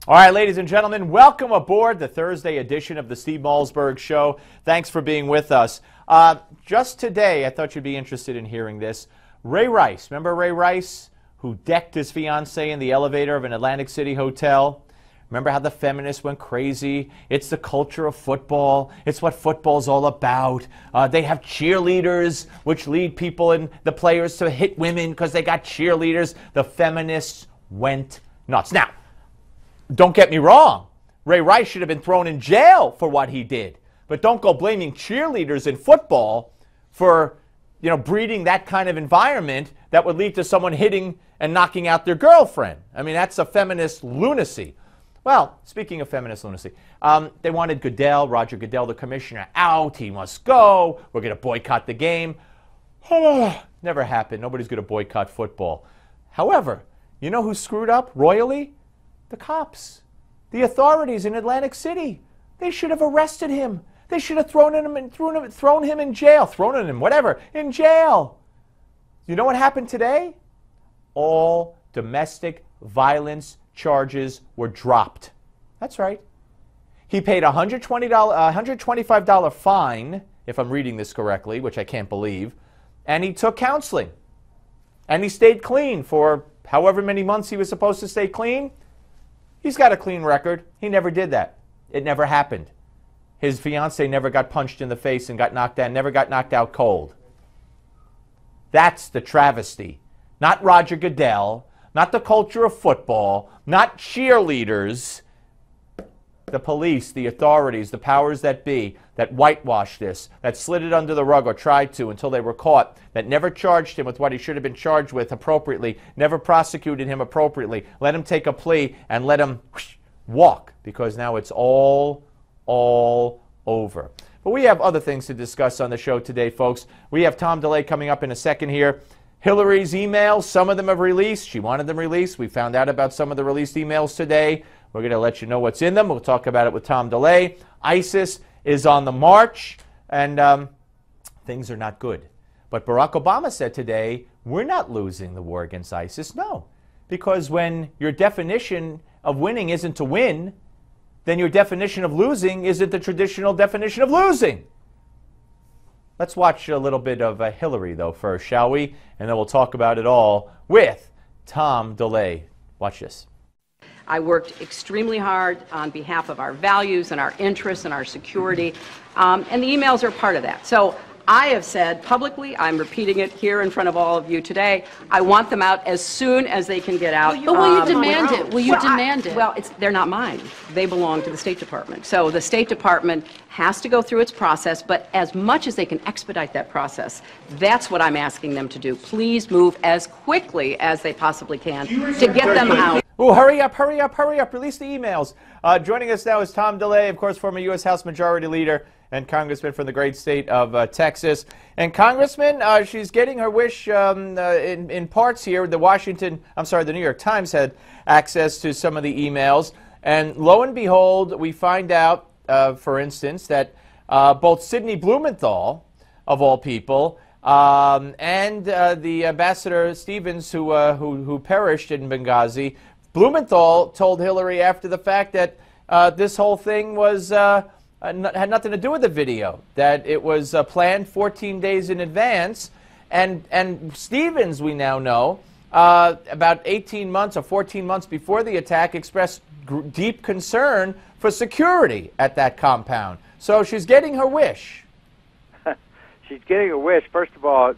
All right, ladies and gentlemen, welcome aboard the Thursday edition of the Steve Malzberg Show. Thanks for being with us. Just today, I thought you'd be interested in hearing this. Ray Rice, remember Ray Rice, who decked his fiancée in the elevator of an Atlantic City hotel? Remember how the feminists went crazy? It's the culture of football. It's what football's all about. They have cheerleaders, which lead people and the players to hit women because they got cheerleaders. The feminists went nuts. Now, don't get me wrong. Ray Rice should have been thrown in jail for what he did. But don't go blaming cheerleaders in football for, breeding that kind of environment that would lead to someone hitting and knocking out their girlfriend. I mean, that's a feminist lunacy. Well, speaking of feminist lunacy, they wanted Goodell, Roger Goodell, the commissioner, out. He must go. We're going to boycott the game. Never happened. Nobody's going to boycott football. However, you know who screwed up royally? The cops, the authorities in Atlantic City. They should have arrested him. They should have thrown him in jail. In jail. You know what happened today? All domestic violence charges were dropped. That's right. He paid a $125 fine, if I'm reading this correctly, which I can't believe, and he took counseling. And he stayed clean for however many months he was supposed to stay clean. He's got a clean record. He never did that. It never happened. His fiancée never got punched in the face and got knocked down, never got knocked out cold. That's the travesty. Not Roger Goodell, not the culture of football, not cheerleaders. The police, the authorities, the powers that be, that whitewashed this, that slid it under the rug or tried to until they were caught, that never charged him with what he should have been charged with appropriately, never prosecuted him appropriately, let him take a plea and let him walk, because now it's all over. But we have other things to discuss on the show today, folks. We have Tom DeLay coming up in a second here. Hillary's emails, some of them have released. She wanted them released. We found out about some of the released emails today. We're going to let you know what's in them. We'll talk about it with Tom DeLay. ISIS is on the march, and things are not good. But Barack Obama said today, we're not losing the war against ISIS. No, because when your definition of winning isn't to win, then your definition of losing isn't the traditional definition of losing. Let's watch a little bit of Hillary, though, first, shall we? And then we'll talk about it all with Tom DeLay. Watch this. I worked extremely hard on behalf of our values and our interests and our security, and the emails are part of that. So I have said publicly, I'm repeating it here in front of all of you today, I want them out as soon as they can get out. But will you demand it? Will you demand it? Well, they're not mine. They belong to the State Department. So the State Department has to go through its process, but as much as they can expedite that process, that's what I'm asking them to do. Please move as quickly as they possibly can to get them out. Oh, hurry up, hurry up, hurry up. Release the emails. Joining us now is Tom DeLay, of course, former U.S. House Majority Leader and Congressman from the great state of Texas. And Congressman, she's getting her wish in parts here. The New York Times had access to some of the emails. And lo and behold, we find out, for instance, that both Sidney Blumenthal, of all people, and the Ambassador Stevens, who perished in Benghazi, Blumenthal told Hillary after the fact that this whole thing was had nothing to do with the video, that it was planned 14 days in advance. And Stevens, we now know, about 18 months or 14 months before the attack, expressed deep concern for security at that compound. So she's getting her wish. She's getting her wish. First of all,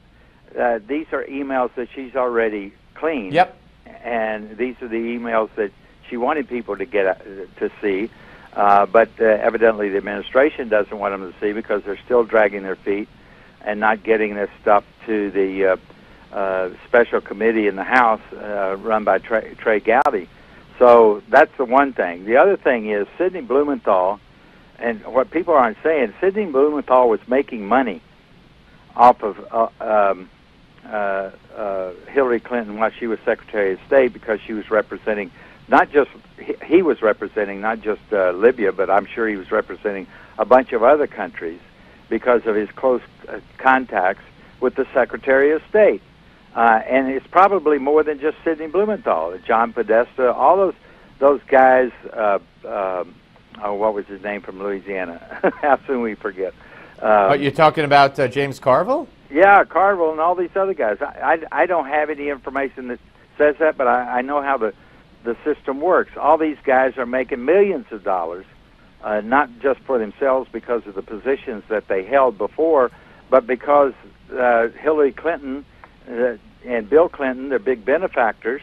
these are emails that she's already cleaned. Yep. And these are the emails that she wanted people to get to see. But evidently the administration doesn't want them to see because they're still dragging their feet and not getting this stuff to the special committee in the House run by Trey Gowdy. So that's the one thing. The other thing is Sidney Blumenthal, and what people aren't saying, Sidney Blumenthal was making money off of Hillary Clinton while she was Secretary of State because she was representing not just, he was representing not just Libya, but I'm sure he was representing a bunch of other countries because of his close contacts with the Secretary of State. And it's probably more than just Sidney Blumenthal. John Podesta, all those those guys, what was his name from Louisiana? How soon we forget. You're talking about James Carville? Yeah, Carville and all these other guys. I don't have any information that says that, but I know how the system works. All these guys are making millions of dollars, not just for themselves because of the positions that they held before, but because Hillary Clinton and Bill Clinton, their big benefactors,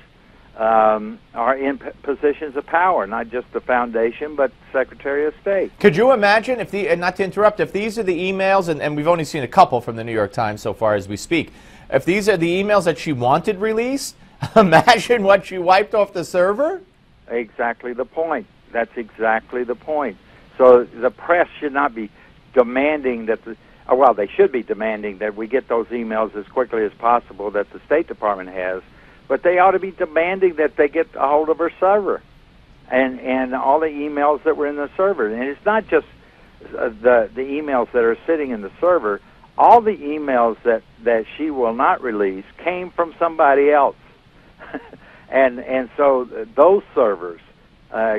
are in positions of power, not just the foundation, but Secretary of State. Could you imagine, if and not to interrupt, if these are the emails, and we've only seen a couple from the New York Times so far as we speak, if these are the emails that she wanted released, imagine what she wiped off the server? Exactly the point. That's exactly the point. So the press should not be demanding that well, they should be demanding that we get those emails as quickly as possible that the State Department has, but they ought to be demanding that they get a hold of her server and all the emails that were in the server. And it's not just the emails that are sitting in the server. All the emails that she will not release came from somebody else. and so those servers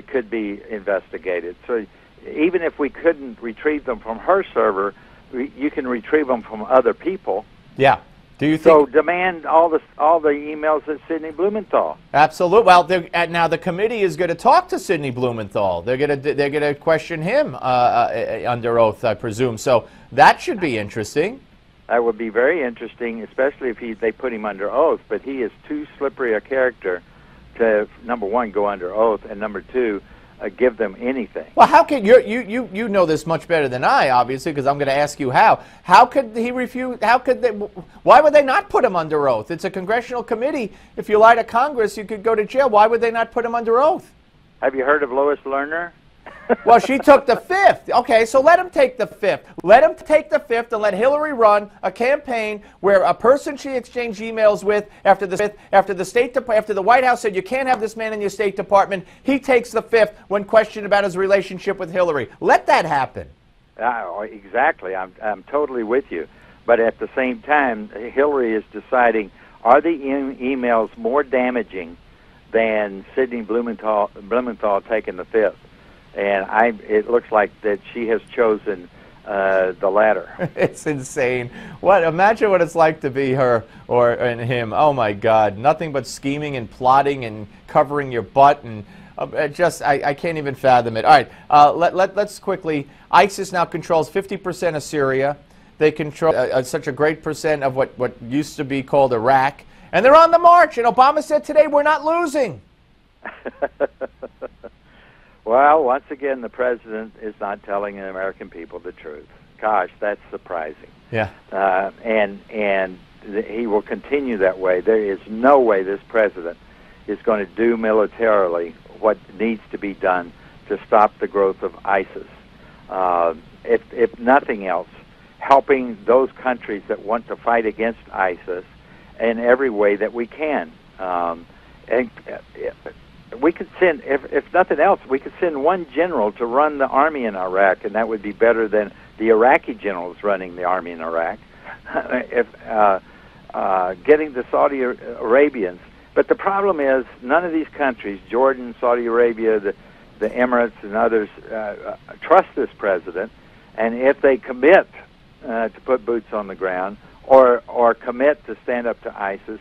could be investigated. So even if we couldn't retrieve them from her server, you can retrieve them from other people. Yeah. Do you think so? Demand all the emails at Sidney Blumenthal. Absolutely. Well, now the committee is going to talk to Sidney Blumenthal. They're going to question him under oath, I presume. So that should be interesting. That would be very interesting, especially if they put him under oath. But he is too slippery a character to, number one, go under oath, and number two, give them anything. Well, how can you know this much better than I, obviously, because I'm going to ask you how. How could he refuse? How could they? Why would they not put him under oath? It's a congressional committee. If you lie to Congress, you could go to jail. Why would they not put him under oath? Have you heard of Lois Lerner? Well, she took the fifth. Okay, so let him take the fifth. Let him take the fifth and let Hillary run a campaign where a person she exchanged emails with after the White House said you can't have this man in your State Department, he takes the fifth when questioned about his relationship with Hillary. Let that happen. Exactly. I'm totally with you. But at the same time, Hillary is deciding, are the emails more damaging than Sidney Blumenthal taking the fifth? And it looks like that she has chosen the latter. It's insane. Imagine what it's like to be her and him. Oh my God! Nothing but scheming and plotting and covering your butt and I can't even fathom it. All right, let's quickly. ISIS now controls 50% of Syria. They control such a great percent of what used to be called Iraq, and they're on the march. And Obama said today, "We're not losing." Well, once again, the president is not telling the American people the truth. Gosh, that's surprising. Yeah. And he will continue that way. There is no way this president is going to do militarily what needs to be done to stop the growth of ISIS. If nothing else, helping those countries that want to fight against ISIS in every way that we can. We could send, if nothing else, we could send one general to run the army in Iraq, and that would be better than the Iraqi generals running the army in Iraq. Getting the Saudi Arabians. But the problem is, none of these countries, Jordan, Saudi Arabia, the Emirates, and others, trust this president. And if they commit to put boots on the ground or commit to stand up to ISIS,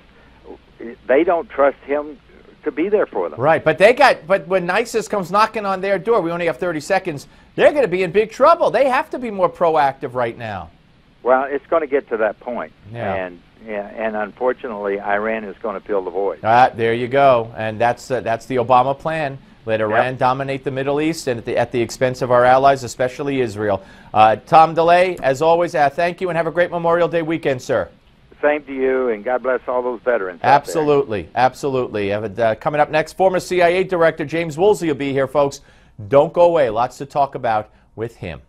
they don't trust him to be there for them. Right, but when ISIS comes knocking on their door, we only have 30 seconds, they're going to be in big trouble. They have to be more proactive right now. Well, it's going to get to that point. Yeah. And unfortunately, Iran is going to fill the void. There you go. And that's the Obama plan. Let Iran dominate the Middle East and at the expense of our allies, especially Israel. Tom DeLay, as always, thank you and have a great Memorial Day weekend, sir. Same to you, and God bless all those veterans. Absolutely, absolutely. Coming up next, former CIA Director James Woolsey will be here, folks. Don't go away. Lots to talk about with him.